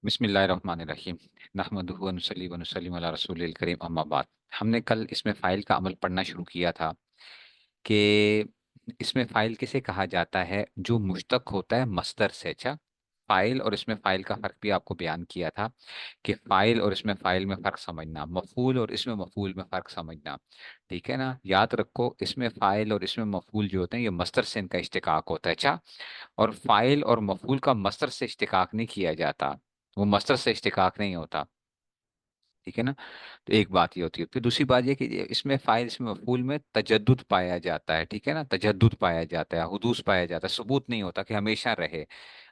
بسم اللہ الرحمن الرحیم نحمدہ و نصلی و نسلم علی رسول الکریم اما بعد۔ ہم نے کل اس میں فائل کا عمل پڑھنا شروع کیا تھا کہ اس میں فائل کسے کہا جاتا ہے جو مشتق ہوتا ہے مصدر سے۔ اچھا، فائل اور اس میں فائل کا فرق بھی آپ کو بیان کیا تھا کہ فائل اور اس میں فائل میں فرق سمجھنا، مفعول اور اس میں مفعول میں فرق سمجھنا، ٹھیک ہے نا؟ یاد رکھو، اس میں فائل اور اس میں مفعول جو ہوتے ہیں یہ مصدر سے ان کا اشتقاق ہوتا ہے۔ اچھا، اور فائل اور مفعول کا مصدر سے اشتقاق نہیں کیا جاتا، وہ مصدر سے اشتقاق نہیں ہوتا، ٹھیک ہے نا؟ تو ایک بات یہ ہوتی ہے، پھر دوسری بات یہ کہ اس میں فائل اس میں مفعول میں تجدد پایا جاتا ہے، ٹھیک ہے نا؟ تجدد پایا جاتا ہے، حدوث پایا جاتا ہے، ثبوت نہیں ہوتا کہ ہمیشہ رہے۔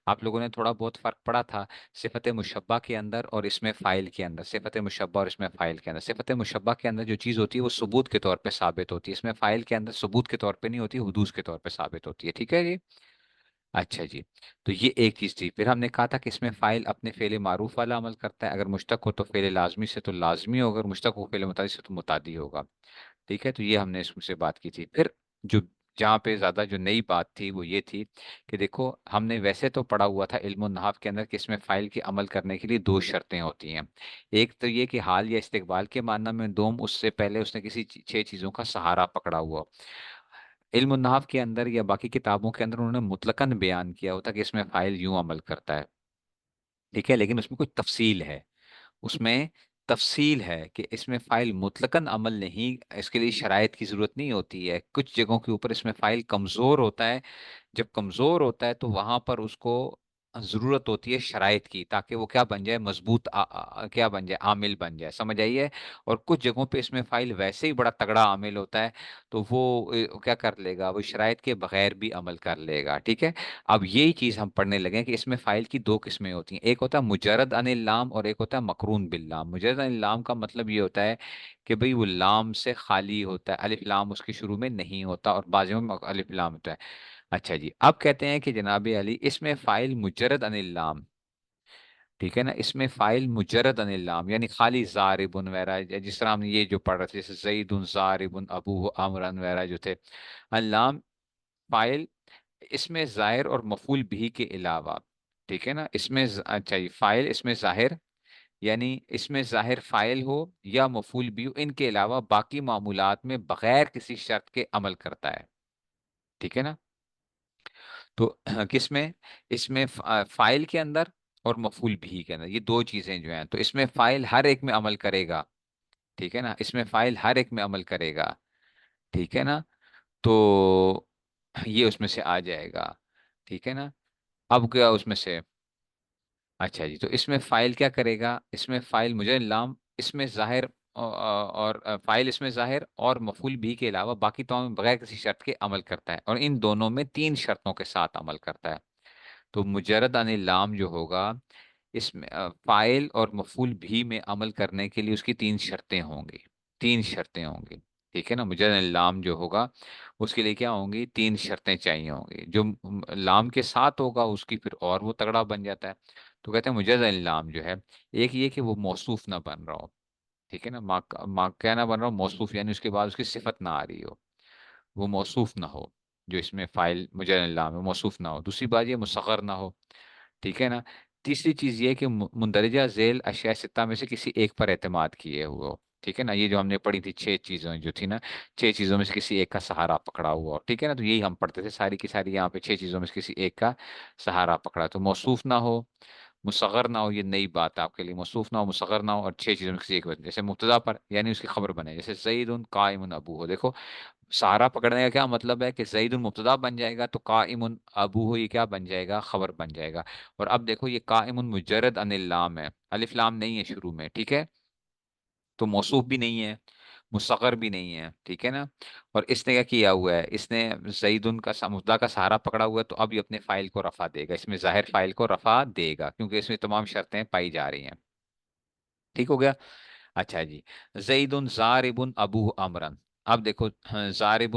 آپ لوگوں نے تھوڑا بہت فرق پڑا تھا صفت مشبہ کے اندر اور اس میں فائل کے اندر، صفت مشبہ اور اس میں فائل کے اندر۔ صفت مشبہ کے اندر جو چیز ہوتی ہے وہ ثبوت کے طور پہ ثابت ہوتی ہے، اس میں فائل کے اندر ثبوت کے طور پہ نہیں ہوتی، حدوث کے طور پہ ثابت ہوتی ہے، ٹھیک ہے جی؟ اچھا جی، تو یہ ایک چیز تھی۔ پھر ہم نے کہا تھا کہ اس میں فائل اپنے فعل معروف والا عمل کرتا ہے، اگر مشتق ہو تو فعل لازمی سے تو لازمی ہوگا، اگر مشتق ہو فعل متعدی سے تو متعدی ہوگا، ٹھیک ہے؟ تو یہ ہم نے اس سے بات کی تھی۔ پھر جو جہاں پہ زیادہ جو نئی بات تھی وہ یہ تھی کہ دیکھو، ہم نے ویسے تو پڑھا ہوا تھا علم النحو کے اندر کہ اس میں فائل کے عمل کرنے کے لیے دو شرطیں ہوتی ہیں۔ ایک تو یہ کہ حال یا استقبال کے معنی میں، دوم اس سے پہلے اس نے کسی چھ چیزوں کا سہارا پکڑا ہوا ہو۔ علم النحو کے اندر یا باقی کتابوں کے اندر انہوں نے مطلقاً بیان کیا ہوتا کہ اس میں فائل یوں عمل کرتا ہے، ٹھیک ہے؟ لیکن اس میں کوئی تفصیل ہے، اس میں تفصیل ہے کہ اس میں فائل مطلقاً عمل نہیں، اس کے لیے شرائط کی ضرورت نہیں ہوتی ہے، کچھ جگہوں کے اوپر اس میں فائل کمزور ہوتا ہے۔ جب کمزور ہوتا ہے تو وہاں پر اس کو ضرورت ہوتی ہے شرائط کی، تاکہ وہ کیا بن جائے، مضبوط کیا بن جائے، عامل بن جائے، سمجھ آئیے؟ اور کچھ جگہوں پہ اس میں فائل ویسے ہی بڑا تگڑا عامل ہوتا ہے، تو وہ کیا کر لے گا، وہ شرائط کے بغیر بھی عمل کر لے گا، ٹھیک ہے؟ اب یہی چیز ہم پڑھنے لگے ہیں کہ اس میں فائل کی دو قسمیں ہوتی ہیں، ایک ہوتا ہے مجرد عن اللام اور ایک ہوتا ہے مقرون باللام۔ مجرد عن اللام کا مطلب یہ ہوتا ہے کہ بھئی وہ لام سے خالی ہوتا ہے، الف لام اس کے شروع میں نہیں ہوتا، اور بعضوں میں الف لام ہوتا ہے۔ اچھا جی، اب کہتے ہیں کہ جناب علی اس میں فائل مجرد ان اللام، ٹھیک ہے نا؟ اس میں فائل مجرد ان اللام یعنی خالی زاربن وغیرہ، جس طرح ہم نے یہ جو پڑھ رہے تھے جیسے زید زاربن ابو امرن وغیرہ جو تھے، اللام فائل اس میں ظاہر اور مفعول بھی کے علاوہ، ٹھیک ہے نا؟ اس میں اچھا جی، فائل اس میں ظاہر یعنی اس میں ظاہر فائل ہو یا مفعول بھی ہو، ان کے علاوہ باقی معمولات میں بغیر کسی شرط کے عمل کرتا ہے، ٹھیک ہے نا؟ تو کس میں، اس میں فائل کے اندر اور مفعول بھی کے اندر، یہ دو چیزیں جو ہیں، تو اس میں فائل ہر ایک میں عمل کرے گا، ٹھیک ہے نا؟ اس میں فائل ہر ایک میں عمل کرے گا، ٹھیک ہے نا؟ تو یہ اس میں سے آ جائے گا، ٹھیک ہے نا؟ اب کیا اس میں سے، اچھا جی، تو اس میں فائل کیا کرے گا، اس میں فائل مجھے لام اس میں ظاہر اور فائل اس میں ظاہر اور مفعول بھی کے علاوہ باقی تمام میں بغیر کسی شرط کے عمل کرتا ہے، اور ان دونوں میں تین شرطوں کے ساتھ عمل کرتا ہے۔ تو مجرد عن اللام جو ہوگا، اس میں فائل اور مفعول بھی میں عمل کرنے کے لیے اس کی تین شرطیں ہوں گی، تین شرطیں ہوں گی، ٹھیک ہے نا؟ مجرد عن اللام جو ہوگا اس کے لیے کیا ہوں گی، تین شرطیں چاہیے ہوں گی۔ جو لام کے ساتھ ہوگا اس کی پھر اور وہ تگڑا بن جاتا ہے۔ تو کہتے ہیں مجرد عن اللام جو ہے، ایک یہ کہ وہ موصوف نہ بن رہا ہو، ٹھیک ہے نا؟ ماں کیا نہ بن رہا ہو، موصوف یعنی اس کے بعد اس کی صفت نہ آ رہی ہو، وہ موصوف نہ ہو، جو اس میں فائل مجرد اللہ میں موصوف نہ ہو۔ دوسری بات یہ مصغر نہ ہو، ٹھیک ہے نا؟ تیسری چیز یہ کہ مندرجہ ذیل اشیاء ستہ میں سے کسی ایک پر اعتماد کیے ہوئے ہو، ٹھیک ہے نا؟ یہ جو ہم نے پڑھی تھی چھ چیزیں جو تھی نا، چھ چیزوں میں سے کسی ایک کا سہارا پکڑا ہوا ہو، ٹھیک ہے نا؟ تو یہی ہم پڑھتے تھے ساری کی ساری، یہاں پہ چھ چیزوں میں سے کسی ایک کا سہارا پکڑا، تو موصوف نہ ہو، مصغر نہ ہو، یہ نئی بات ہے آپ کے لیے، موصوف نہ ہو، مصغر نہ ہو، اور چھ چیزوں میں سے کسی ایک بنے، جیسے مبتدا پر یعنی اس کی خبر بنے، جیسے زید قائم ابو ہو، دیکھو سہارا پکڑنے کا کیا مطلب ہے کہ زید مبتدا بن جائے گا تو قائم ابو ہو یہ کیا بن جائے گا، خبر بن جائے گا۔ اور اب دیکھو یہ قائم مجرد ان اللام ہے، الف لام نہیں ہے شروع میں، ٹھیک ہے؟ تو موصوف بھی نہیں ہے، مصغر بھی نہیں ہے، ٹھیک ہے نا؟ اور اس نے کیا کیا ہوا ہے، اس نے زید کا مبتدا کا سہارا پکڑا ہوا ہے، تو اب یہ اپنے فائل کو رفع دے گا، اس میں ظاہر فائل کو رفع دے گا کیونکہ اس میں تمام شرطیں پائی جا رہی ہیں، ٹھیک ہو گیا؟ اچھا جی، زید ضارب ابو امرن، اب دیکھو ضارب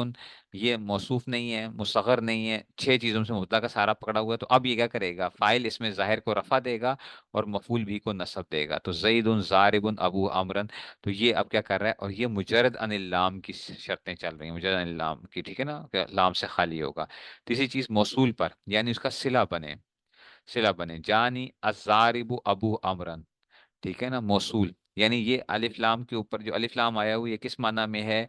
یہ موصوف نہیں ہے، مصغر نہیں ہے، چھ چیزوں سے مبتدا کا سہارا پکڑا ہوا ہے، تو اب یہ کیا کرے گا، فائل اس میں ظاہر کو رفع دے گا اور مفعول بھی کو نصب دے گا، تو زید ضارب ابو امرن، تو یہ اب کیا کر رہا ہے، اور یہ مجرد ان اللام کی شرطیں چل رہی ہیں، مجرد ان اللام کی، ٹھیک ہے نا؟ کہ لام سے خالی ہوگا۔ تیسری چیز موصول پر یعنی اس کا صلہ بنے، सिला बने। जानी अज़ारिबु अबू अमरन, ठीक है ना, मौसूल। यानी ये अलिफ लाम के ऊपर जो अलिफ लाम आया हुआ है, ये किस माना में है?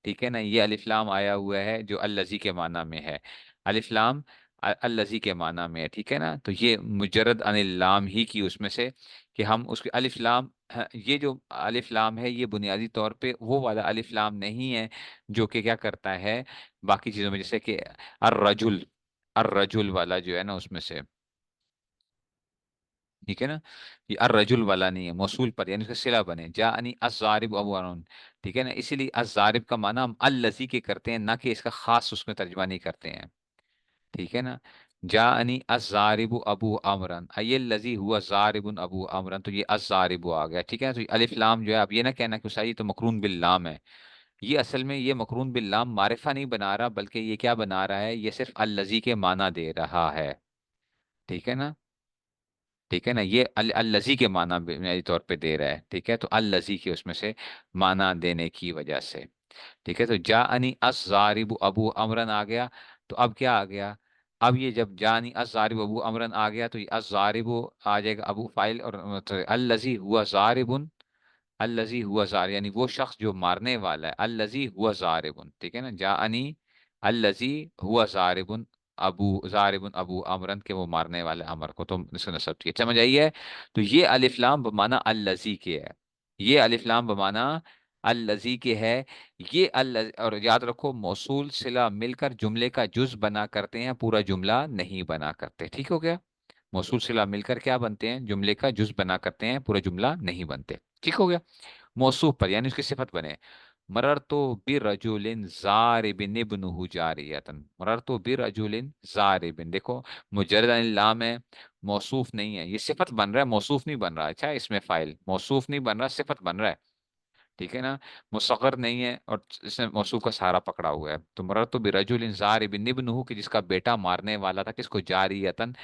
ठीक है ना, ये अलिफ लाम आया हुआ है जो अल्लजी के माना में है। अलिफ लाम अल्लजी के माना में है, ठीक है ना। तो ये मुजर्रद अनिल लाम ही की उसमें से कि हम उसके अलिफ लाम, हाँ, ये जो अलिफ लाम है ये बुनियादी तौर पे वो वाला अलिफ लाम नहीं है जो कि क्या करता है बाकी चीजों में, जैसे कि अर्रजुल, अर्रजुल वाला जो है ना उसमें से, ठीक है ना। ये अर्रजुल वाला नहीं है, मौसूल पर, यानी उसका सिला बने। जानी अज़ारिब अबू अरुण, ठीक है ना। इसीलिए अज़ारिब का माना हम अल्लज़ी के करते हैं, ना कि इसका खास उसमें तर्जुमा नहीं करते हैं, ठीक है ना। जानी अज़ारिबु अबू अमरन, ये लजी हुआ ज़ारिबुन अबू अमरन, तो ये अज़ारिबु आ गया, ठीक है ना। तो ये अलिफ लाम जो है, आप ये ना कहना कि उस्ताद ये तो मकरून बिल लाम है। ये असल में ये मकरून बिल लाम मारिफा नहीं बना रहा, बल्कि ये क्या बना रहा है, ये सिर्फ अल्लजी के माना दे रहा है, ठीक है ना। ठीक है ना, ये अल्लजी के माना बुनियादी तौर पे दे रहा है, ठीक है। तो अल्लजी के उसमें से माना देने की वजह से, ठीक है। तो जानी अज़ारिबु अबू अमरन आ गया। तो अब क्या आ गया? अब ये जब जानी अज़ारिबु अबू अमरन आ गया, तो ये अज़ारिबु आ जाएगा अबू फाइल, और मतलब अल्लजी हुआ ज़ारिबुन, अल्लजी हुआ जार, यानी वो शख्स जो मारने वाला है, अल्लजी हुआ जारिबुन, ठीक है ना। जाअनी अल्लजी हुआ जारिबुन, अबू जारिबुन अबू अमरन, के वो मारने वाले अमर को, तो इसका नसब ठीक है, समझ आई है। तो ये अलिफ लाम बमाना अल्लजी के है, ये अलिफ लाम बमाना अल्लजी के है। ये अल, और याद रखो मौसूल सिला मिलकर जुमले का जुज बना करते हैं, पूरा जुमला नहीं बना करते, ठीक हो गया। मौसूल सिला मिलकर क्या बनते हैं, जुमले का जुज बना करते हैं, पूरा जुमला नहीं बनते, ठीक हो गया। मौसूफ पर यानी उसकी सिफत बने। मररतु बिरजुलिन ज़ारिबिन इब्नुहु जारियतन, मररतु बिरजुलिन ज़ारिबिन, देखो मुजर्रद अनिल लाम है, मौसूफ नहीं है, ये सिफत बन रहा है, मौसूफ नहीं बन रहा। अच्छा, इसमें फाइल मौसूफ नहीं बन रहा, सिफत बन रहा है, ठीक है ना। मुसग़र नहीं है, और इसने मौसूफ का सहारा पकड़ा हुआ है। तो मररतु बिरजुलिन ज़ारिबिन इब्नुहु, कि जिसका बेटा मारने वाला था, किसको? जारियतन,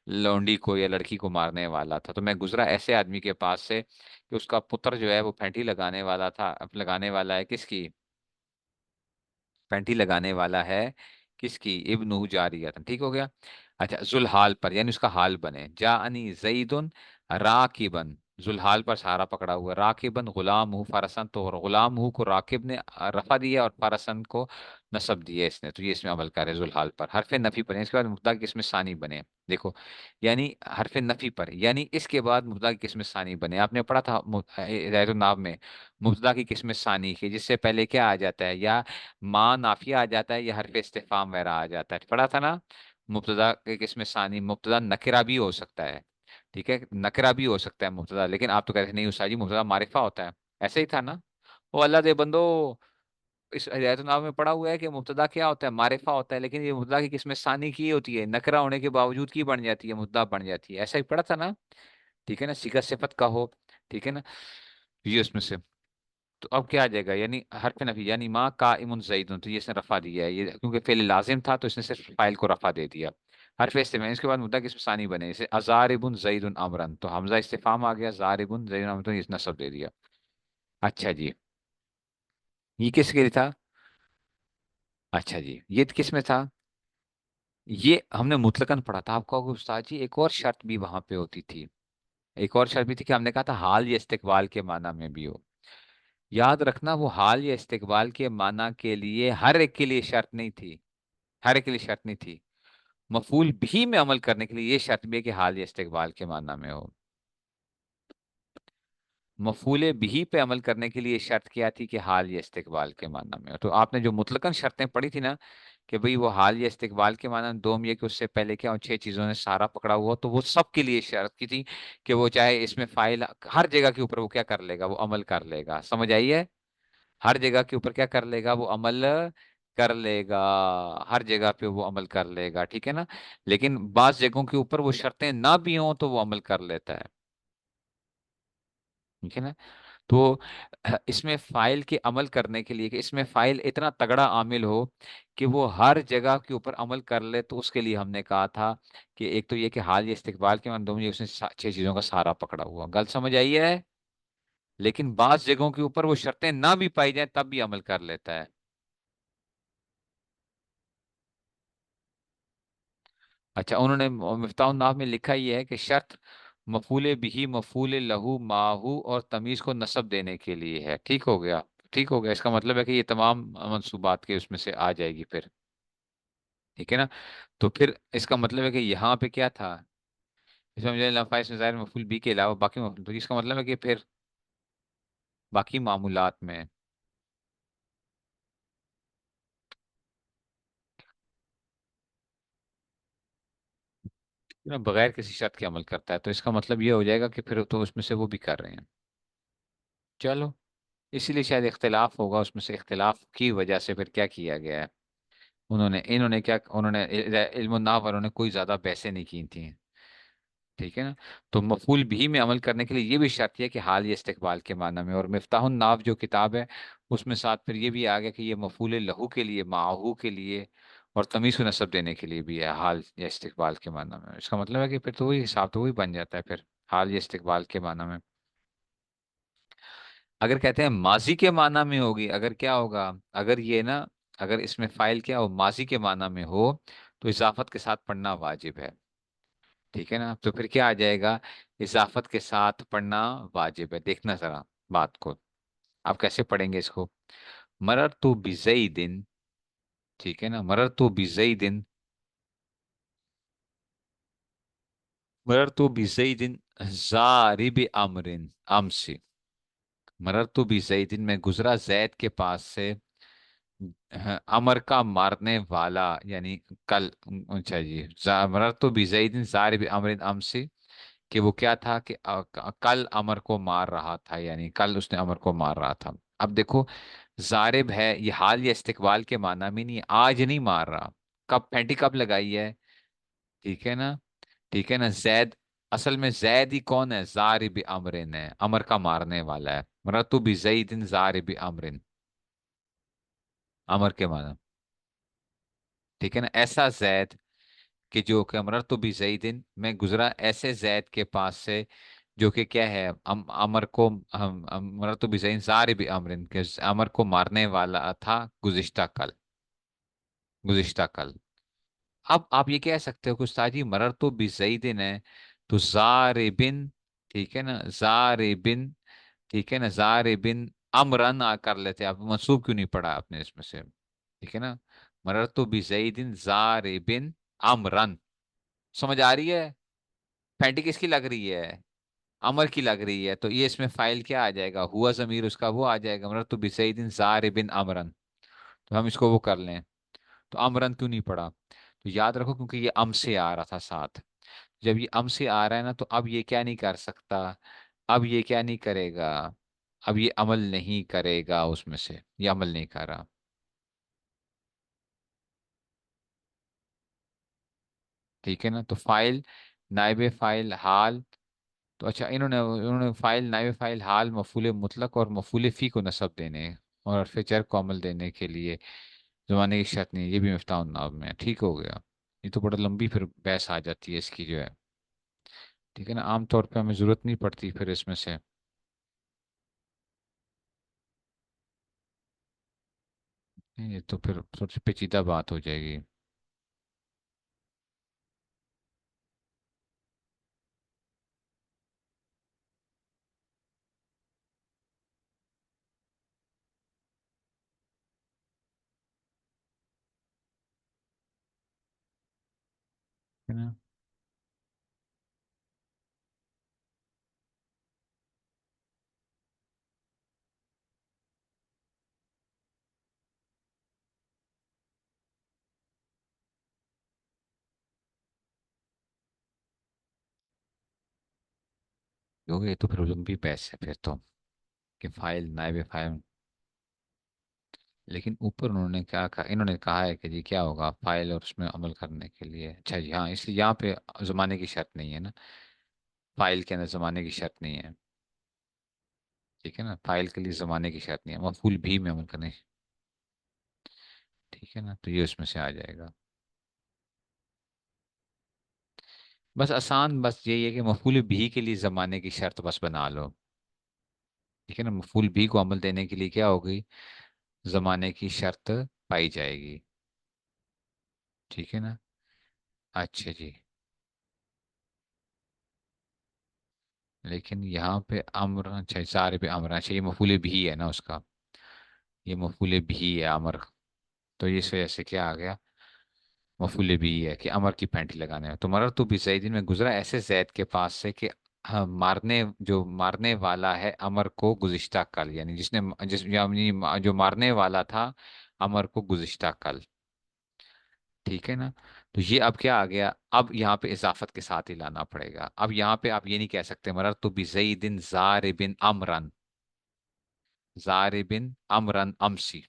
लौंडी को या लड़की को मारने वाला था। तो मैं गुजरा ऐसे आदमी के पास से कि उसका पुत्र जो है वो फैंटी लगाने वाला था, अब लगाने वाला है किसकी? फैंटी लगाने वाला है किसकी? इब्नु जारियतन, ठीक हो गया। अच्छा, जुलहाल पर यानी उसका हाल बने। जाअनी जईदुन राकिबन, जुलहाल पर सहारा पकड़ा हुआ है। राकिबन गुलाम हूँ फरसन, तो गुलाम हूँ को राकिब ने रफा दिया और फरसन को नसब दिया इसने, तो ये इसमें अमल करे जुलहाल पर। हरफे नफी पर, इसके बाद मुब्तदा की किस्म सानी बने, देखो, यानी हरफे नफी पर, यानी इसके बाद मुब्तदा की किस्म सानी बने। आपने पढ़ा था हिदायतुन नाब में मुब्तदा की किस्म सानी की, जिससे पहले क्या आ जाता है, या माँ नाफिया आ जाता है या हरफ इस्तिफाम वगैरह आ जाता है, पढ़ा था ना। मुब्तदा के किस्म सानी, मुब्तदा नकिरा भी हो सकता है, ठीक है, नकिरा भी हो सकता है मुब्तदा, लेकिन आप तो कहते नहीं उस्ताद जी मुब्तदा मारिफा होता है, ऐसे ही था ना। वो अल्लाह दे बंदो, इस हिदायतुन्नाम में पढ़ा हुआ है कि मुब्तदा क्या होता है, मारिफा होता है, लेकिन ये मुब्तदा की किस्म सानी की होती है, नकरा होने के बावजूद की बन जाती है, मुब्तदा बन जाती है, ऐसा ही पढ़ा था ना, ठीक है ना। सिगा सिफत का हो, ठीक है ना, ये उसमें से। तो अब क्या आ जाएगा, यानी हरफ नफी, यानी माँ का इमुन जईदुन, तो ये इसने रफा दिया है, ये क्योंकि फेल लाजिम था तो इसने सिर्फ फाइल को रफा दे दिया। हरफ इस्तिफाम, इसके बाद मुद्दा किस सानी बने, जैसे अजारिबुन जईदुन अमरन, तो हमजा इस्तिफाम आ गया, जारिबुन जईदुन अमरन, तो इसने नसब दे दिया। अच्छा जी, ये किसके लिए था? अच्छा जी, ये किस में था? ये हमने मुतलकन पढ़ा था, आपको उस्ताद जी एक और शर्त भी वहां पे होती थी, एक और शर्त भी थी कि हमने कहा था हाल या इस्तिकबाल के माना में भी हो। याद रखना, वो हाल या इस्तिकबाल के माना के लिए हर एक के लिए शर्त नहीं थी, हर एक के लिए शर्त नहीं थी। मफूल भी में अमल करने के लिए ये शर्त भी है कि हाल या इस्तिकबाल के माना में हो। मफूले बिही पे अमल करने के लिए शर्त क्या थी कि हाल या इस्तिकबाल के माना में हो। तो आपने जो मुतलकन शर्तें पढ़ी थी ना कि भाई वो हाल या इस्तिकबाल के माना में, दोम ये कि उससे पहले क्या उन छह चीजों ने सारा पकड़ा हुआ, तो वो सब के लिए शर्त की थी कि वो चाहे इसमें फाइल हर जगह के ऊपर वो क्या कर लेगा, वो अमल कर लेगा, समझ आई है। हर जगह के ऊपर क्या कर लेगा, वो अमल कर लेगा, हर जगह पे वो अमल कर लेगा, ठीक है ना। लेकिन बास जगहों के ऊपर वो शर्तें ना भी हों तो वो अमल कर लेता है, ठीक है ना। तो इसमें फाइल के अमल करने के लिए कि इसमें फाइल इतना तगड़ा आमिल हो कि वो हर जगह के ऊपर अमल कर ले, तो उसके लिए हमने कहा था कि एक तो ये कि हाल या इस्तिकबाल के मामलों में उसने छह चीजों का सहारा पकड़ा हुआ, गलत समझ आई है। लेकिन बास जगहों के ऊपर वो शर्तें ना भी पाई जाए तब भी अमल कर लेता है। اچھا، انہوں نے مفتاح النحو میں لکھا یہ ہے کہ شرط مفعول بھی، مفعول لہو، ماہو اور تمیز کو نصب دینے کے لیے ہے. ٹھیک ہو گیا. ٹھیک ہو گیا، اس کا مطلب ہے کہ یہ تمام منصوبات کے اس میں سے آ جائے گی پھر. ٹھیک ہے نا. تو پھر اس کا مطلب ہے کہ یہاں پہ کیا تھا، اس میں مجھے لمفا اس میں ظاہر مفعول بھی کے علاوہ باقی مفعول، تو اس کا مطلب ہے کہ پھر باقی معمولات میں بغیر کسی شرط کے عمل کرتا ہے، تو اس کا مطلب یہ ہو جائے گا کہ پھر تو اس میں سے وہ بھی کر رہے ہیں. چلو، اسی لیے شاید اختلاف ہوگا اس میں سے، اختلاف کی وجہ سے پھر کیا کیا گیا ہے. انہوں نے کیا، انہوں نے علم النحو والوں نے کوئی زیادہ بحثیں نہیں کی تھیں. ٹھیک ہے نا. تو مفعول بھی میں عمل کرنے کے لیے یہ بھی شرط ہے کہ حال یا استقبال کے معنی میں. اور مفتاح النحو جو کتاب ہے اس میں ساتھ پھر یہ بھی آ گیا کہ یہ مفعول لہو کے لیے، معہو کے لیے اور تمیز و نسب دینے کے لیے بھی ہے، حال یا استقبال کے معنی میں. اس کا مطلب ہے کہ پھر تو وہی حساب تو وہی بن جاتا ہے پھر، حال یا استقبال کے معنی میں. اگر کہتے ہیں ماضی کے معنی میں ہوگی، اگر کیا ہوگا، اگر یہ نا، اگر اس میں فائل کیا ہو ماضی کے معنی میں ہو تو اضافت کے ساتھ پڑھنا واجب ہے. ٹھیک ہے نا. تو پھر کیا آ جائے گا، اضافت کے ساتھ پڑھنا واجب ہے. دیکھنا ذرا بات کو، آپ کیسے پڑھیں گے اس کو. مرر تو بزئی دن. ٹھیک ہے نا. مرر تو بزئی دن، مرر تو بزئی دن زارب امرن امسی. مرر تو بزئی دن، میں گزرا زید کے پاس سے، ہاں، امر کا مارنے والا یعنی کل. اچھا جی، مرر تو بزئی دن زارب امرن امسی، کہ وہ کیا تھا کہ کل امر کو مار رہا تھا، یعنی کل اس نے امر کو مار رہا تھا. اب دیکھو، ضارب ہے یہ حال یا استقبال کے معنی میں نہیں، آج نہیں مار رہا. کب پینٹی کب لگائی ہے. ٹھیک ہے نا. ٹھیک ہے نا. زید، اصل میں زید ہی کون ہے، ضارب امرن ہے، امر کا مارنے والا ہے. مرتب زیدن ضارب امرن، امر کے معنی. ٹھیک ہے نا. ایسا زید کہ جو کہ مرتب زیدن، میں گزرا ایسے زید کے پاس سے جو کہ کیا ہے، امر کو مرتب زین ضارب امرن، کہ امر کو مارنے والا تھا گزشتہ کل، گزشتہ کل. اب آپ یہ کہہ سکتے ہو کہ استاد جی مرر تو بزیدن ہے تو زاربن. ٹھیک ہے نا. زاربن. ٹھیک ہے نا. زاربن امرن کر لیتے، آپ منصوب کیوں نہیں پڑھا آپ نے اس میں سے. ٹھیک ہے نا. مرر تو بزیدن زاربن امرن. سمجھ آ رہی ہے. پینٹی کس کی لگ رہی ہے، امر کی لگ رہی ہے. تو یہ اس میں فائل کیا آ جائے گا، ہوا ضمیر اس کا وہ آ جائے گا، مرر تو بزیدن زاربن امرن. تو ہم اس کو وہ کر لیں. تو امرن کیوں نہیں پڑھا، تو یاد رکھو کیونکہ یہ ام سے آ رہا تھا ساتھ. جب یہ ام سے آ رہا ہے نا، تو اب یہ کیا نہیں کر سکتا، اب یہ کیا نہیں کرے گا، اب یہ عمل نہیں کرے گا اس میں سے، یہ عمل نہیں کر رہا. ٹھیک ہے نا. تو فائل، نائب فائل، حال. تو اچھا، انہوں نے فائل، نائب فائل، حال، مفعول مطلق اور مفعول فی کو نصب دینے اور حرف جر کو عمل دینے کے لیے زمانے کی شرط نہیں، یہ بھی مفتاح الناب میں ہے. ٹھیک ہو گیا. یہ تو بڑا لمبی پھر بحث آ جاتی ہے اس کی جو ہے. ٹھیک ہے نا. عام طور پہ ہمیں ضرورت نہیں پڑتی پھر اس میں سے. یہ تو پھر سب سے پیچیدہ بات ہو جائے گی. ہے نا. کیونکہ یہ تو پھر لمبی بحث ہے پھر تو، کہ فائل، نائب فائل. لیکن اوپر انہوں نے کیا کہا، انہوں نے کہا ہے کہ جی کیا ہوگا فائل اور اس میں عمل کرنے کے لیے. اچھا جی ہاں، اس لیے یہاں پہ زمانے کی شرط نہیں ہے نا، فائل کے اندر زمانے کی شرط نہیں ہے. ٹھیک ہے نا. فائل کے لیے زمانے کی شرط نہیں ہے، مفعول بھی میں عمل کرنے. ٹھیک ہے نا. تو یہ اس میں سے آ جائے گا. بس آسان، بس یہی ہے کہ مفعول بھی کے لیے زمانے کی شرط بس بنا لو. ٹھیک ہے نا. مفعول بھی کو عمل دینے کے لیے کیا ہوگی، زمانے کی شرط پائی جائے گی. ٹھیک ہے نا. अच्छा जी। लेकिन यहाँ पे अम्र, अच्छा सारे पे अम्र, अच्छा ये मफूले भी है ना उसका, ये मफूले भी है अमर। तो इस वजह से क्या आ गया, मफूले भी है कि अमर की पैंटी लगाने में। तो मरर तो भी सही दिन में गुजरा ऐसे जैद के पास से कि हाँ, जो मारने वाला है अमर को गुज़िश्ता कल, यानी यानी जो मारने वाला था अमर को गुज़िश्ता कल। ठीक है ना। तो ये अब क्या आ गया, अब यहाँ पे इजाफत के साथ ही लाना पड़ेगा। अब यहाँ पे आप ये नहीं कह सकते मरर तो बिन जारिबिन अमरन, जारिबिन अमरन अमसी,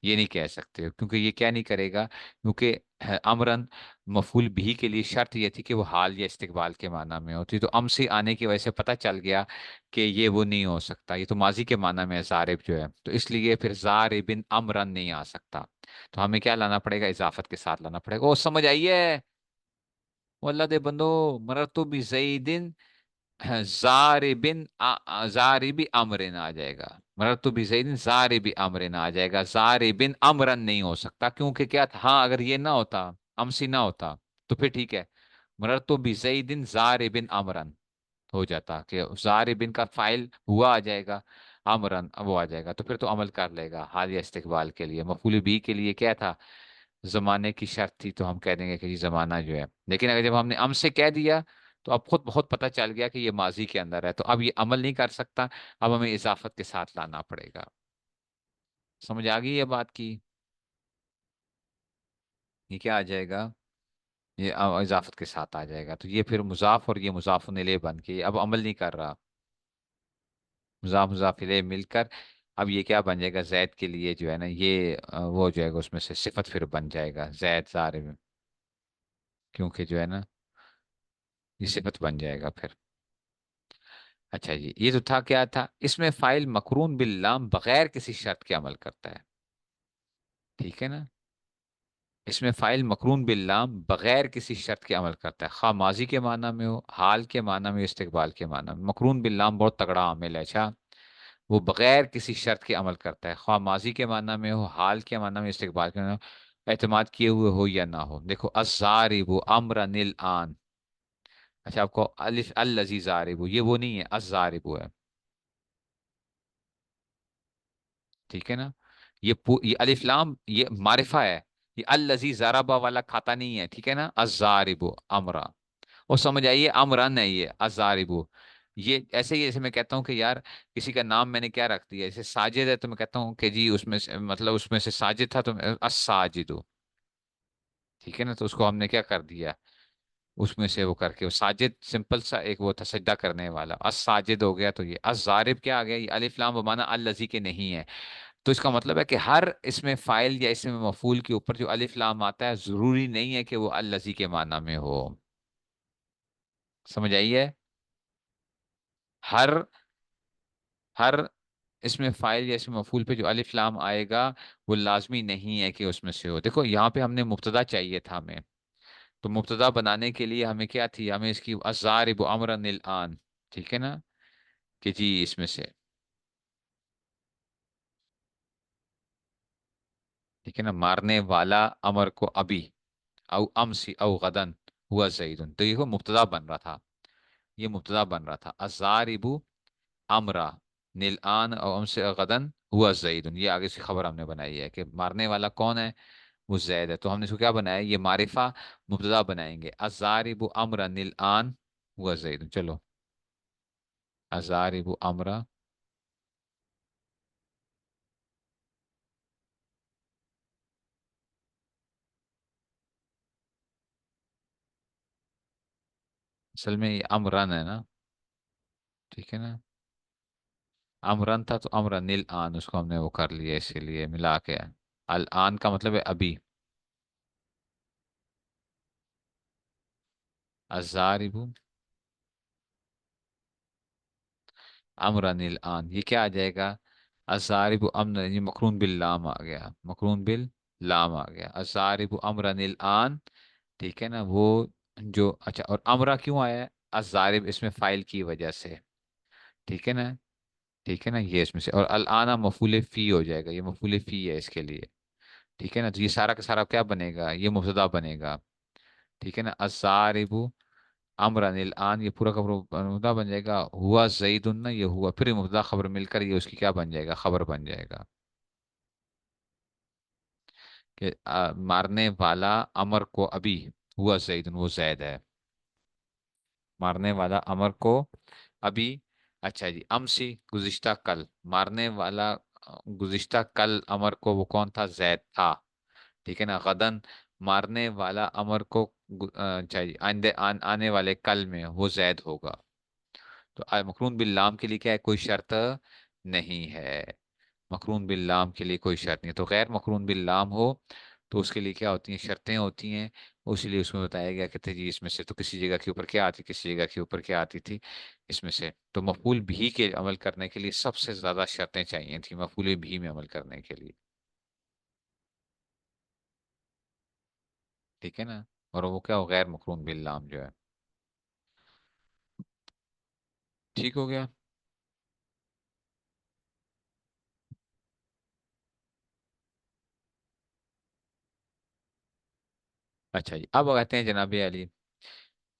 ये नहीं कह सकते हो, क्योंकि ये क्या नहीं करेगा, क्योंकि अमरन मफूल भी के लिए शर्त ये थी कि वो हाल या इस्तिकबाल के माना में होती। तो अम से आने की वजह से पता चल गया कि ये वो नहीं हो सकता, ये तो माजी के माना में है जारिब जो है, तो इसलिए फिर जारिबिन अमरन नहीं आ सकता। तो हमें क्या लाना पड़ेगा, इजाफत के साथ लाना पड़ेगा। वो समझ आइए, वल्ला दे बंदो, मरर तो भी जईदिन जारिबिन जारिबी अमरिन आ जाएगा। मतलब तो भी जैदिन जारिबी अमरिन आ जाएगा, जारिबिन अमरन नहीं हो सकता, क्योंकि क्या था, हाँ अगर ये ना होता, अमसी ना होता, तो फिर ठीक है, मतलब तो भी जैदिन जारिबिन अमरन हो जाता कि जारिबिन का फाइल हुआ आ जाएगा, अमरन वो आ जाएगा, तो फिर तो अमल कर लेगा हाल या इस्तिकबाल के लिए। मफूल बी के लिए क्या था, जमाने की शर्त थी, तो हम कह देंगे कि जी जमाना जो है। लेकिन अगर जब हमने अम से कह दिया, तो अब खुद बहुत पता चल गया कि ये माजी के अंदर है, तो अब ये अमल नहीं कर सकता, अब हमें इजाफत के साथ लाना पड़ेगा। समझ आ गई ये बात की। ये क्या आ जाएगा, ये इजाफत के साथ आ जाएगा, तो ये फिर मुजाफ और ये मुजाफ इलैह बन के अब अमल नहीं कर रहा, मुजाफ मुजाफ इलैह मिलकर अब ये क्या बन जाएगा, जैद के लिए जो है ना ये वो हो जाएगा, उसमें से सिफत फिर बन जाएगा जैद सारे में, क्योंकि जो है ना ये सिफत बन जाएगा फिर। अच्छा जी, ये तो था, क्या था इसमें, फाइल मकरून बिल लाम बगैर किसी शर्त के अमल करता है। ठीक है ना, इसमें फाइल मकरून बिल लाम बगैर किसी शर्त के अमल करता है, खा माजी के माना में हो, हाल के माना में हो, इस्तिकबाल के माना में। मकरून बिल लाम बहुत तगड़ा आमिल है। अच्छा, वो बगैर किसी शर्त के अमल करता है, खा माजी के माना में हो, हाल के माना में, इस्तिकबाल के माना में, एतमाद किए हुए हो या ना हो। देखो अज़ारिबु अमरनिल आन, अच्छा आपको अलिफ अल लजी ज़ारिबु, ये वो नहीं है, अज़ारिबु है। ठीक है ना, ये अलिफ लाम ये मारिफा है, ये अल्लजी ज़राबा वाला खाता नहीं है। ठीक है ना, अज़ारिबु अमरा, और समझ आइए अमरन है ये अज़ारिबु। ये ऐसे ही, जैसे मैं कहता हूँ कि यार किसी का नाम मैंने क्या रख दिया, जैसे साजिद है, तो मैं कहता हूँ कि जी उसमें से मतलब उसमें से साजिद था, तो असाजिदु। ठीक है ना, तो उसको हमने क्या कर दिया, उसमें से वो करके वो साजिद सिंपल सा एक वो था सजदा करने वाला, अस साजिद हो गया। तो ये अस जारिब क्या आ गया, ये अलिफ लाम बमाना अल लजी के नहीं है। तो इसका मतलब है कि हर इसमें फाइल या इसमें मफूल के ऊपर जो अलिफ लाम आता है, जरूरी नहीं है कि वो अल लजी के माना में हो। समझ आई है। हर हर इसमें फाइल या इसमें मफूल पे जो अलिफ लाम आएगा, वो लाजमी नहीं है कि उसमें से हो। देखो यहाँ पे हमने मुब्तदा चाहिए था हमें, तो मुब्तदा बनाने के लिए हमें क्या थी, हमें इसकी अज़ारिबु अमरन आन, ठीक है ना, कि जी इसमें से, ठीक है ना, मारने वाला अमर को अभी, औ अमसी औ गदन हुआ जईदुन, तो ये वो मुब्तदा बन रहा था, ये मुब्तदा बन रहा था, अज़ारिबु अमरा नील आन और अमसे गदन हुआ जईदुन, ये आगे से खबर हमने बनाई है कि मारने वाला कौन है, वो जैद है। तो हमने इसको क्या बनाया, ये मारिफा मुब्तदा बनाएंगे, अज़ारिबु अमरा नील आन हुआ जईदुन। चलो, अज़ारिबु अमरा, असल में ये अमरन है ना, ठीक है ना, अमरन था तो अमरन नील आन, उसको हमने वो कर लिया, इसीलिए मिला के अल आन का मतलब है अभी। अज़ारिबु अमरनिल आन, ये क्या आ जाएगा, अज़ारिबु अमर, ये मकरून बिल लाम आ गया, मकरून बिल लाम आ गया, अज़ारिबु अमरनिल आन। ठीक है ना, वो जो, अच्छा और अमरा क्यों आया है, अज़ारिब इसमें फाइल की वजह से। ठीक है ना, ठीक है ना, ये इसमें से, और अल आना मफूले फी हो जाएगा, ये मफूले फी है इसके लिए। ठीक है ना, तो ये सारा का सारा क्या बनेगा, ये मुब्तदा बनेगा। ठीक है ना। अज़ारिबु अमरन आन, ये पूरा का पूरा मुबतदा बन जाएगा। हुआ ज़ैदुन ना, ये हुआ फिर मुबतदा खबर मिलकर ये उसकी क्या बन जाएगा, खबर बन जाएगा। कि मारने वाला अमर को अभी, हुआ ज़ैदुन, वो जैद है। मारने वाला अमर को अभी। अच्छा जी, अमसी गुज़िश्ता कल, मारने वाला गुज़िश्ता कल अमर को वो कौन था, जैद था। ठीक है ना। गदन, मारने वाला अमर को अच्छा जी, आने वाले कल में वो जैद होगा। तो मकरून बिल लाम के लिए क्या है, कोई शर्त नहीं है। मकरून बिल लाम के लिए कोई शर्त नहीं है। तो गैर मकरून बिल लाम हो तो उसके लिए क्या होती हैं, शर्तें होती हैं। उसीलिए उसमें बताया गया कि जी इसमें से तो किसी जगह के ऊपर क्या आती, किसी जगह के ऊपर क्या आती थी। इसमें से तो मफूल भी के अमल करने के लिए सबसे ज्यादा शर्तें चाहिए थी, मफूल भी में अमल करने के लिए। ठीक है ना। और वो क्या हो, गैर मकरून बिल लाम जो है। ठीक हो गया। अच्छा जी, अब कहते हैं जनाब अली,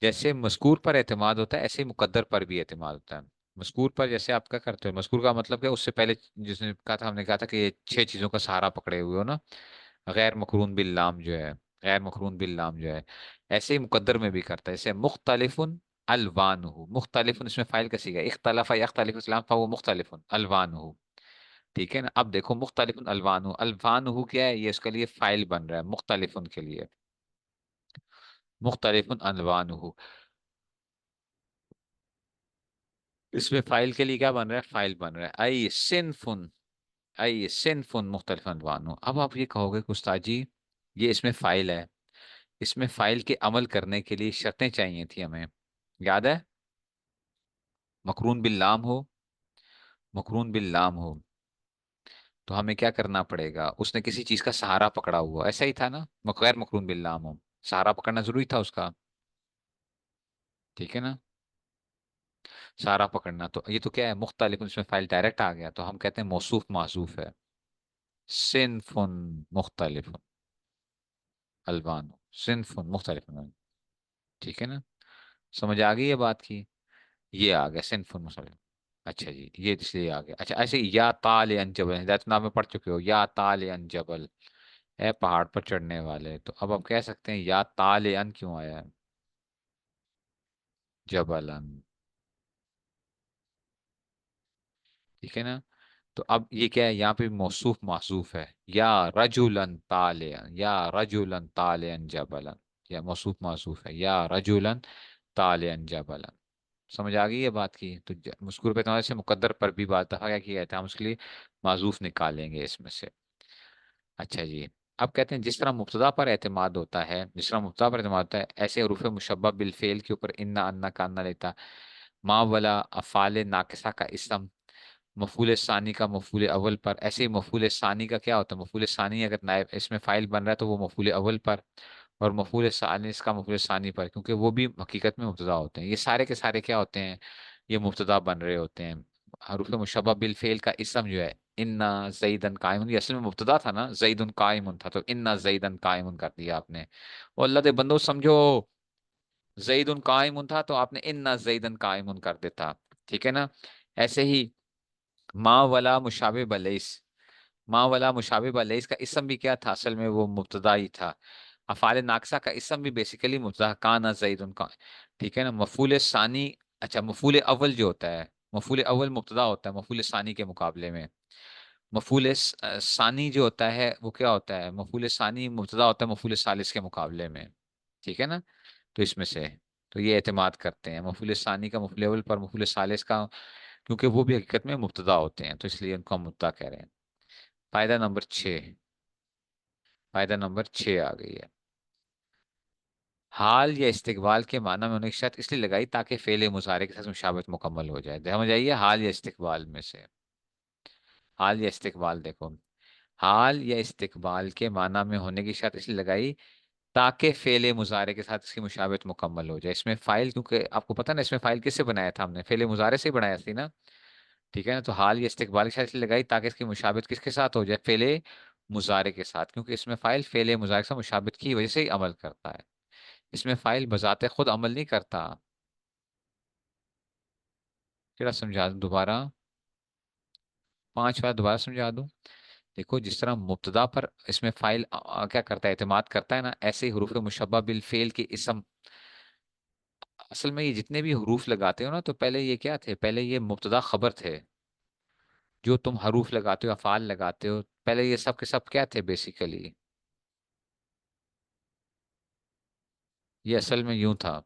जैसे मजकूर पर एतमाद होता है ऐसे ही मुकद्दर पर भी एतमाद होता है। मजकूर पर जैसे आप क्या करते हो, मजकूर का मतलब क्या, उससे पहले जिसने कहा था, हमने कहा था कि ये छह चीजों का सहारा पकड़े हुए हो ना। गैर मकरून बिल लाम जो है, गैर मकरून बिल लाम जो है, ऐसे ही मुकद्दर में भी करता है। जैसे मुख्तलिफुन अलवानुहु, मुख्तलिफुन इसमें फाइल कैसी है, इख्तलफा यख्तलिफु इस्लाम फा वो मुख्तलिफुन अलवानुहु। ठीक है ना। अब देखो मुख्तलिफुन अलवानुहु, अलवानुहु क्या है, ये इसके लिए फाइल बन रहा है मुख्तलिफुन के लिए। मुख्तलिफुन अलवानुहु, इसमें फाइल के लिए क्या बन रहा है, फाइल बन रहा है। आई सिनफुन, आई सिनफुन मुख्तलिफ अलवानु। अब आप ये कहोगे कि उस्ताद जी ये इसमें फाइल है, इसमें फाइल के अमल करने के लिए शर्तें चाहिए थी हमें, याद है। मकरून बिल लाम हो, मकरून बिल लाम हो तो हमें क्या करना पड़ेगा, उसने किसी चीज का सहारा पकड़ा हुआ, ऐसा ही था ना। गैर मकरून बिल लाम हो, सहारा पकड़ना जरूरी था उसका। ठीक है ना। सहारा पकड़ना, तो ये तो क्या है मुख्तलिफ, इसमें फाइल डायरेक्ट आ गया, तो हम कहते हैं मौसूफ माजूफ है। सिनफुन मुख्तलिफ अलवान, सिंफुन मुख्तलिफ अलवान। ठीक है ना। समझ आ गई ये बात की। ये आ गया सिंफुन मुख्तलिफ। अच्छा जी, ये इसलिए आ गया। अच्छा, ऐसे ही, या ताल अनजबल, हिदायत नाम में पढ़ चुके हो, या ताल अनजबल, है पहाड़ पर चढ़ने वाले। तो अब आप कह सकते हैं या ताल अन क्यों आया है, जबलन। ठीक है ना। तो अब ये क्या है, यहाँ पे मौसूफ मासूफ है, या रजुलन तालियन, या रजुलन तालियन जबलन। या मौसूफ मासूफ है, या रजुलन तालियन जबलन। समझ आ गई ये बात की। तो मज़कूर पे तुम्हारे से मुकद्दर पर भी बात दफा क्या किया था, हम उसके लिए माजूफ निकालेंगे इसमें से। अच्छा जी। अब कहते हैं जिस तरह मुब्तदा पर एतमाद होता है, जिस तरह मुब्तदा पर एतमाद होता है, ऐसे हरूफ मुशब्बह बिल फेल के ऊपर इन्ना अन्ना का अन्ना लेता। मा वाला अफ़ाल नाकिसा का इसम, मफूल सानी का मफूल अव्वल पर। ऐसे ही मफूल सानी का क्या होता है, मफूल सानी अगर नायब इसमें फाइल बन रहा है तो वो मफूल अव्वल पर, और मफूल सानी इसका मफूल सानी पर, क्योंकि वो भी हकीकत में मुब्तदा होते हैं। ये सारे के सारे क्या होते हैं, ये मुब्तदा बन रहे होते हैं। हरूफ मुशब्बह बिल फेल का इसम जो है, इन्ना ज़ैदन कायमुन, ये असल में मुब्तदा था ना, ज़ैदुन कायमुन था, तो इन्ना ज़ैदन कायमुन कर दिया आपने। और अल्लाह दे बंदो समझो, ज़ैदुन कायमुन था तो आपने इन्ना ज़ैदन कायमुन कर देता। ठीक है ना। ऐसे ही माँ वाला मुशाबे बलेस, माँ वाला मुशाबे बलेस का इसम भी क्या था, असल में वो मुब्तदा ही था। अफ़ाल नाकसा का इसम भी बेसिकली मुब्तदा, काना ज़ैदुन का। ठीक है ना। मफूल सानी, अच्छा मफूल अव्वल जो होता है, मफूल अव्वल मुब्तदा होता है मफूल सानी के मुकाबले में। मफूल सानी जो होता है वो क्या होता है, मफूल सानी मुब्तदा होता है मफूल सालिस के मुकाबले में। ठीक है ना। तो इसमें से तो ये एतमाद करते हैं मफूल सानी का मफूल अव्वल पर, मफूल सालिस का, क्योंकि वो भी हकीकत में मुब्तदा होते हैं, तो इसलिए उनको हम मुब्तदा कह रहे हैं। फायदा नंबर 6, फायदा नंबर 6 आ गई है। हाल या इस्तिकबाल के माना में उन्हें शर्त इसलिए लगाई ताकि फेले मुजारे के साथ मुशाबत मुकम्मल हो जाए। समझ आइए, हाल या इस्तिकबाल में से, हाल या इस्तिकबाल देखो, हाल या इस्तिकबाल के माना में होने की शर्त इसलिए लगाई ताकि फेले मुजारे के साथ इसकी मुशाबत मुकम्मल हो जाए। इसमें फाइल, क्योंकि आपको पता ना इसमें फाइल किससे बनाया था हमने, फेले मुजारे से ही बनाया थी ना। ठीक है ना। तो हाल या इस्तिकबाल की शर्त इसलिए लगाई ताकि इसकी मुशाबत किसके साथ हो जाए, फेले मुजारे के साथ, क्योंकि इसमें फाइल फेले मुजारे के साथ मुशाबत की वजह से ही अमल करता है। اس میں فائل بذات خود عمل نہیں کرتا. کیا سمجھا دوں دوبارہ؟ 5 بار دوبارہ سمجھا دوں. دیکھو جس طرح مبتدا پر اس میں فائل کیا کرتا ہے، اعتماد کرتا ہے نا، ایسے ہی حروف مشبہ بالفعل کے اسم. اصل میں یہ جتنے بھی حروف لگاتے ہو نا، تو پہلے یہ کیا تھے؟ پہلے یہ مبتدا خبر تھے. جو تم حروف لگاتے ہو، افعال لگاتے ہو، پہلے یہ سب کے سب کیا تھے بیسیکلی؟ یہ اصل میں یوں تھا: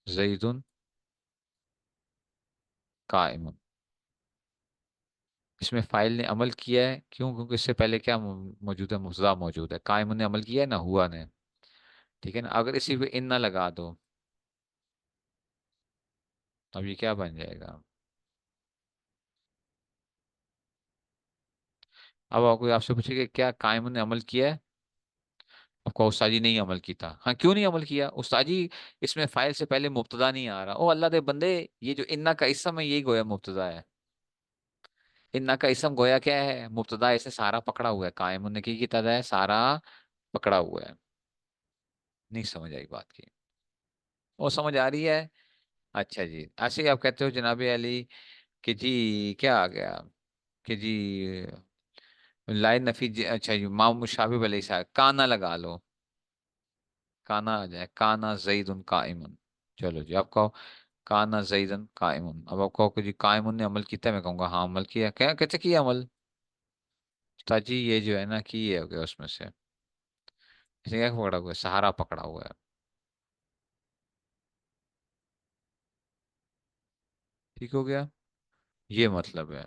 زیدن قائم. اس میں فائل نے عمل کیا ہے، کیوں؟ کیونکہ اس سے پہلے کیا موجود ہے؟ مبتدا موجود ہے. قائم نے عمل کیا ہے نا، ہوا نے. ٹھیک ہے نا. اگر اسی پہ ان نہ لگا دو، اب یہ کیا بن جائے گا؟ اب کوئی آپ سے پوچھے کہ کیا قائم نے عمل کیا ہے؟ آپ کو استاد جی نہیں عمل کی تھا. ہاں، کیوں نہیں عمل کیا استاد جی؟ اس میں فائل سے پہلے مبتدا نہیں آ رہا. او اللہ دے بندے، یہ جو انا کا اسم ہے یہی گویا مبتدا ہے. انا کا اسم گویا کیا ہے؟ مبتدا. ایسے سارا پکڑا ہوا ہے. قائم نے کی تعداد ہے، سارا پکڑا ہوا ہے. نہیں سمجھ آئی بات کی؟ وہ سمجھ آ رہی ہے؟ اچھا جی. ایسے ہی آپ کہتے ہو جناب علی کہ جی کیا آ گیا کہ جی لائن نفی اچھا جی مام مشابہ علیہ صاحب کانا لگا لو. کانا آ جائے. کانا زیدن قائمن. چلو جی آپ کہو کانا زیدن قائمن. اب آپ کہو کہ جی قائمن نے عمل کیا ہے، میں کہوں گا ہاں عمل کیا. کیا کیسے کیا عمل؟ استاد جی یہ جو ہے نا کی ہے ہو گیا اس میں سے. اسے کیا پکڑا ہوا ہے؟ سہارا پکڑا ہوا ہے. ٹھیک ہو گیا. یہ مطلب ہے.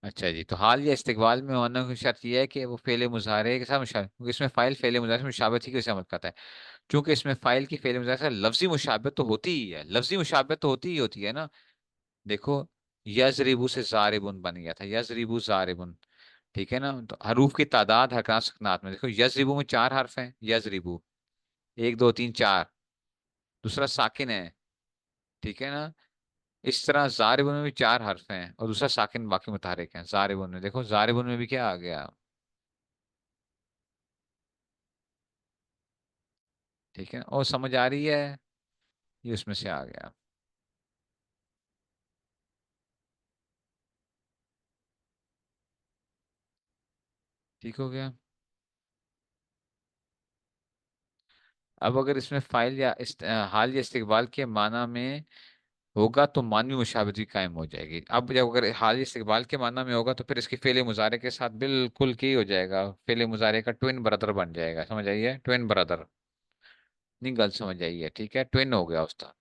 اچھا جی. تو حال یا استقبال میں ہونا کی شرط یہ ہے کہ وہ فعل مضارع کے ساتھ مشابہت، کیونکہ اس میں فائل فعل مضارع سے مشابہت ہی کیسے عمل کرتا ہے. کیونکہ اس میں فائل کی فعل مضارع سے لفظی مشابہت تو ہوتی ہی ہے. لفظی مشابہت تو ہوتی ہی ہوتی ہے نا. دیکھو یضربو سے زاربن بن گیا تھا. یضربو زاربن. ٹھیک ہے نا. تو حروف کی تعداد حرکات سکنات میں دیکھو یضربو میں 4 حرف ہیں. یضربو 1 2 3 4. دوسرا ساکن ہے. ٹھیک ہے نا. اس طرح زاربن میں بھی 4 حرف ہیں اور دوسرا ساکن باقی متحرک ہیں. زاربن میں دیکھو، زاربن میں بھی کیا آ گیا؟ ٹھیک ہے. اور سمجھ آ رہی ہے؟ یہ اس میں سے آ گیا. ٹھیک ہو گیا. اب اگر اس میں فائل یا حال یا استقبال کے معنی میں ہوگا تو مانوی مشابہت بھی قائم ہو جائے گی. اب جب اگر حال یا استقبال کے معنی میں ہوگا تو پھر اس کی فعل مضارع کے ساتھ بالکل کی ہو جائے گا. فعل مضارع کا ٹوین برادر بن جائے گا. سمجھ آئیے؟ ٹوین برادر. نہیں گل سمجھ آئیے؟ ٹھیک ہے. ٹوین ہو گیا اس کا.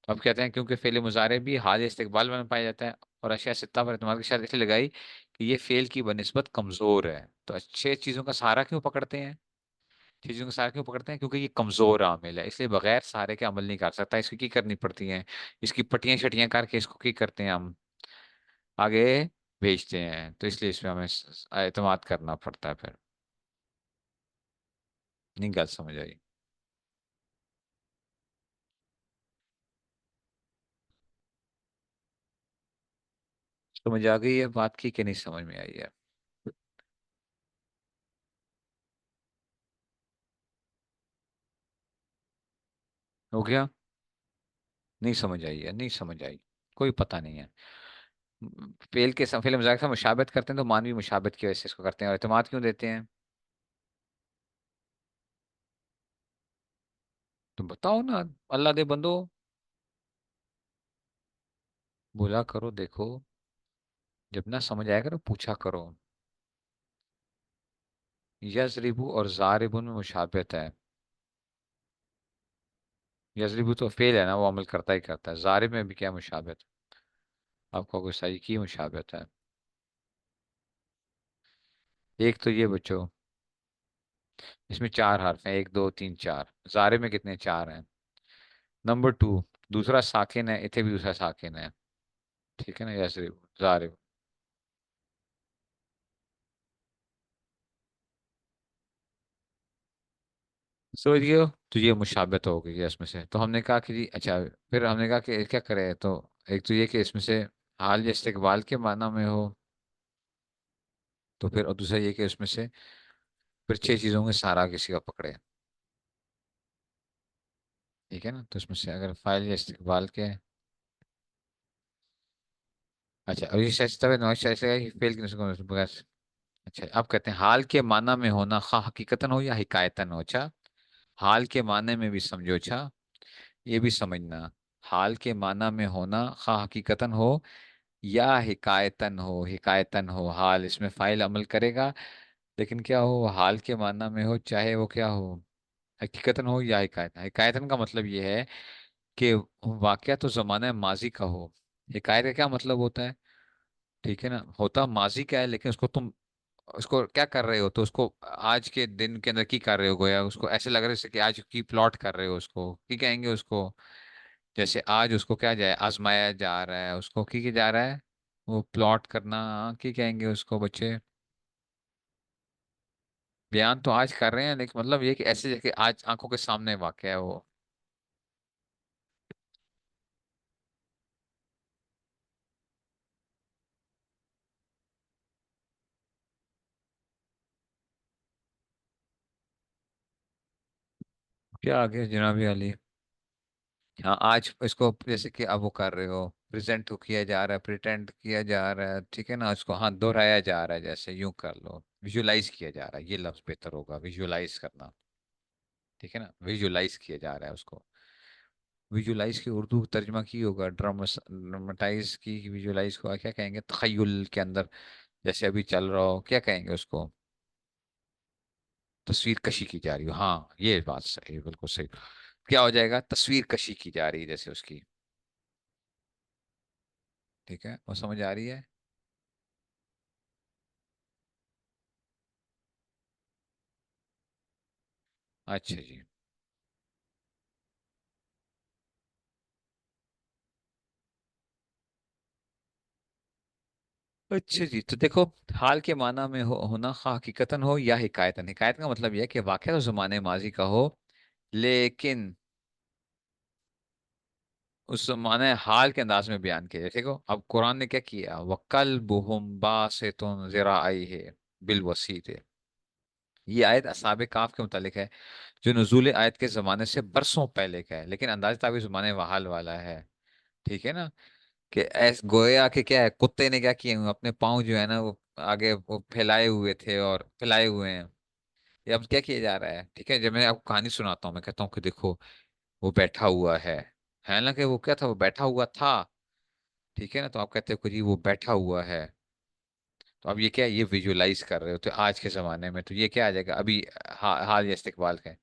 تو اب کہتے ہیں کیونکہ فعل مضارع بھی حال یا استقبال میں پایا جاتا ہے اور اشیاء ستہ پر اعتماد کی شرط اس لیے لگائی کہ یہ فعل کی بنسبت کمزور ہے. تو اچھے چیزوں کا سہارا کیوں پکڑتے ہیں؟ چیزوں کا سہارا کیوں پکڑتے ہیں؟ کیونکہ یہ کمزور عامل ہے. اس لیے بغیر سہارے کے عمل نہیں کر سکتا. اس کی کرنی پڑتی ہیں. اس کی پٹیاں شٹیاں کر کے اس کو کی کرتے ہیں ہم آگے بھیجتے ہیں. تو اس لیے اس میں ہمیں اعتماد کرنا پڑتا ہے پھر. نہیں گل سمجھ آئی؟ سمجھ آ گئی ہے بات کی کہ نہیں سمجھ میں آئی ہے؟ ہو گیا. نہیں سمجھ آئی ہے؟ نہیں سمجھ آئی؟ کوئی پتہ نہیں ہے. فعل کے فعل مضارع سے مشابہت کرتے ہیں تو مانوی مشابہت کی وجہ سے اس کو کرتے ہیں. اور اعتماد کیوں دیتے ہیں؟ تم بتاؤ نا. اللہ دے بندو بولا کرو. دیکھو جب نہ سمجھ آئے گا تو پوچھا کرو. یضربو اور ضاربن میں مشابہت ہے. یضربو تو فعل ہے نا، وہ عمل کرتا ہی کرتا ہے. ضارب میں بھی کیا مشابہت؟ آپ کو کوئی صحیح کی مشابہت ہے؟ ایک تو یہ بچو، اس میں 4 حرف ہیں. 1 2 3 4. ضارب میں کتنے؟ 4 ہیں. نمبر 2، دوسرا ساکن ہے. اتنے بھی دوسرا ساکن ہے. ٹھیک ہے نا. یضرب ضارب. سمجھ گئے ہو؟ تو یہ مشابہت ہو گئی ہے اس میں سے. تو ہم نے کہا کہ جی اچھا، پھر ہم نے کہا کہ کیا کرے. تو ایک تو یہ کہ اس میں سے حال یا استقبال کے معنی میں ہو. तो फिर और दूसरा ये कि उसमें से फिर छह चीजों में सारा किसी का पकड़े। ठीक है ना, तो उसमें से अगर फाइल या इस्तेमाल के। अच्छा, और ये सच तब नॉइस ऐसे फेल की बस। अच्छा, अब कहते हैं हाल के माना में होना, खा हकीकतन हो या हिकायतन हो। अच्छा, हाल के माने में भी समझो। अच्छा, ये भी समझना। हाल के माना में होना, खा हकीकतन हो या हिकायतन हो। हिकायतन हो, हाल इसमें फाइल अमल करेगा, लेकिन क्या हो, हाल के माना में हो, चाहे वो क्या हो, हकीकतन हो या हिकायतन। हिकायतन का मतलब ये है कि वाकया तो जमाना माजी का हो। हिकायत का क्या मतलब होता है, ठीक है ना, होता माजी का है, लेकिन उसको तुम उसको क्या कर रहे हो, तो उसको आज के दिन के अंदर की कर रहे हो, गोया उसको ऐसे लग रहा है जैसे कि आज की प्लॉट कर रहे हो, उसको की कहेंगे उसको। जैसे आज उसको क्या जाए, आजमाया जा रहा है, उसको की जा रहा है, वो प्लॉट करना, की कहेंगे उसको बच्चे। बयान तो आज कर रहे हैं, लेकिन मतलब ये कि ऐसे जैसे आज आंखों के सामने वाक़या है वो। क्या आगे जनाबी अली। हाँ, आज इसको जैसे कि अब वो कर रहे हो, प्रेजेंट को किया जा रहा है, प्रिटेंड किया जा रहा है, ठीक है ना, उसको हाँ दोहराया जा रहा है, जैसे यूं कर लो, विजुलाइज किया जा रहा है, ये लफ्ज बेहतर होगा, विजुलाइज करना। ठीक है ना, विजुलाइज किया जा रहा है उसको। विजुलाइज की उर्दू तर्जमा की होगा, ड्रामेटाइज की विजुलाइज को क्या कहेंगे, तखय्युल के अंदर जैसे अभी चल रहा हो, क्या कहेंगे उसको, तस्वीर कशी की जा रही हो। हाँ, ये बात सही है, बिल्कुल सही। क्या हो जाएगा, तस्वीर कशी की जा रही है जैसे उसकी। ठीक है, वो समझ आ रही है। अच्छा जी। अच्छा जी, तो देखो, हाल के माना में होना, खा हकीकतन हो या हिकायतन। हिकायत का मतलब यह है कि वाकया तो ज़माने माजी का हो, लेकिन उस जमाने हाल के अंदाज में बयान किया जाए। देखो, अब कुरान ने क्या किया, वकल बुहुम बासितुन ज़िराइहि बिल वसीत। ये आयत असहाब काफ के मुतालिक है, जो नुज़ूल आयत के ज़माने से बरसों पहले का है, लेकिन अंदाज ताबी ज़माने वहाल वाला है। ठीक है ना, कि ऐस गोया के क्या है, कुत्ते ने क्या किए हुए, अपने पाँव जो है ना वो आगे वो फैलाए हुए थे और फैलाए हुए हैं। ये अब क्या किया जा रहा है, ठीक है, जब मैं आपको कहानी सुनाता हूँ, मैं कहता हूँ कि देखो वो बैठा हुआ है ना, कि वो क्या था, वो बैठा हुआ था। ठीक है ना, तो आप कहते हो कि जी वो बैठा हुआ है, तो अब ये क्या है, ये विजुलाइज कर रहे हो, तो आज के जमाने में तो ये क्या आ जाएगा अभी, हाल या इस्तिकबाल का है।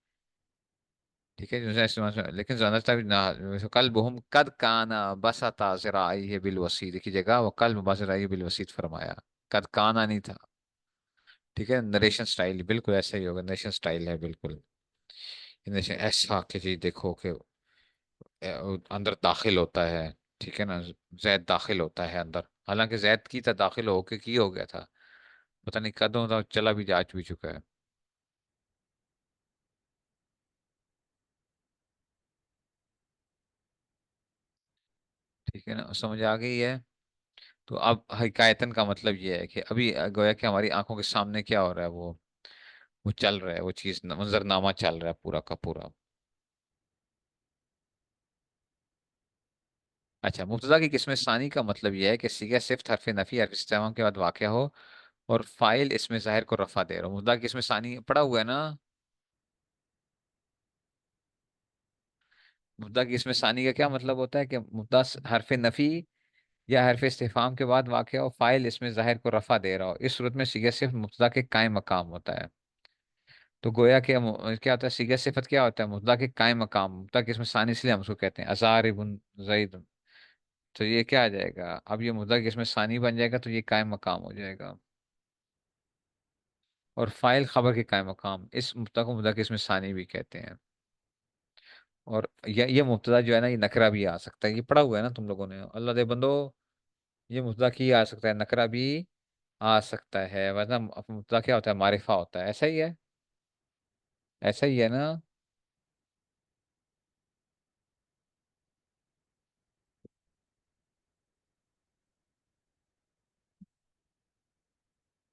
ठीक है, लेकिन जानता भी ना, कल बहुम कद काना बसता ज़राई है बिल वसी, देखी जगह वो कल बसराई बिल वसीत फरमाया, कद काना नहीं था। ठीक है, नरेशन स्टाइल बिल्कुल ऐसा ही होगा, नरेशन स्टाइल है बिल्कुल। नरेशन ऐसा कि जी देखो कि अंदर दाखिल होता है, ठीक है ना, जैद दाखिल होता है अंदर, हालांकि जैद की था दाखिल होके की हो गया था, पता नहीं कदों तक चला भी जा भी चुका है। ठीक है ना, समझ आ गई है। तो अब हिकायतन का मतलब ये है कि अभी गोया कि हमारी आंखों के सामने क्या हो रहा है, वो चल रहा है, वो चीज मंजरनामा चल रहा है पूरा का पूरा। अच्छा, मुब्तदा की किस्म सानी का मतलब यह है कि सीगा सिर्फ हरफ नफी हरफ इस्तेमाल के बाद वाक़या हो, और फाइल इसमें ज़ाहिर को रफा दे रहा हो। मुब्तदा की किस्म सानी पड़ा हुआ है ना। मुब्तदा की किस्म सानी का क्या मतलब होता है कि मुब्तदा हरफ नफी या हरफ इस्तेफाम के बाद वाक़या हो, फाइल इसमें ज़ाहिर को रफा दे रहा हो, इस सूरत में सीगा सिर्फ मुब्तदा के कायम मकाम होता है। तो गोया कि क्या होता है, सीगा सिफत क्या होता है, मुब्तदा के कायम मकाम, मुब्तदा की इसमें सानी इसलिए हम उसको कहते हैं, अज़ार इब्न ज़ैद। तो ये क्या आ जाएगा, अब ये मुद्दा किसमें सानी बन जाएगा, तो ये कायम मकाम हो जाएगा। और फाइल खबर के कायम मकाम, इस मुद्दा को मुद्दा किसमें सानी भी कहते हैं। और ये मुब्तदा जो है ना, ये नकरा भी आ सकता है, ये पढ़ा हुआ है ना तुम लोगों ने, अल्लाह दे बंदो। ये मुब्तदा की आ सकता है, नकरा भी आ सकता है, वरना मुब्तदा क्या होता है, मारिफा होता है, ऐसा ही है। ऐसा ही है ना।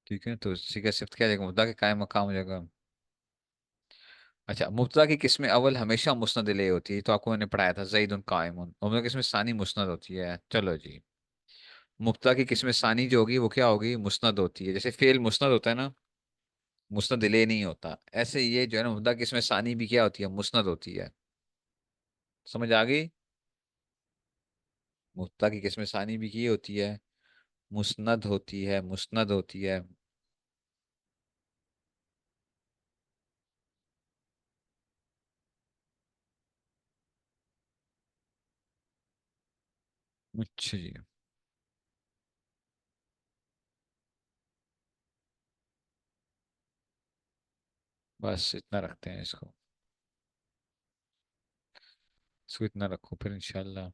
ठीक है, तो इसी का सिफ्त क्या हो जाएगा, मुब्तदा के कायम मकाम हो जाएगा। अच्छा, मुब्तदा की किस्म अव्वल हमेशा मुस्नद इलैहि होती है, तो आपको मैंने पढ़ाया था ज़ैदुन कायमुन। और मुब्तदा की किस्म सानी मुस्नद होती है। चलो जी, मुब्तदा की किस्म सानी जो होगी वो क्या होगी, मुस्नद होती है। जैसे फेल मुस्नद होता है ना, मुस्नद इलैहि नहीं होता। ऐसे ये जो है ना, मुब्तदा की किस्म सानी भी क्या होती है, मुस्नद होती है। समझ आ गई। मुब्तदा की किस्म सानी भी की होती है, मुस्नद होती है, मुस्नद होती है। अच्छा जी, बस इतना रखते हैं इसको। इसको इतना रखो फिर इंशाल्लाह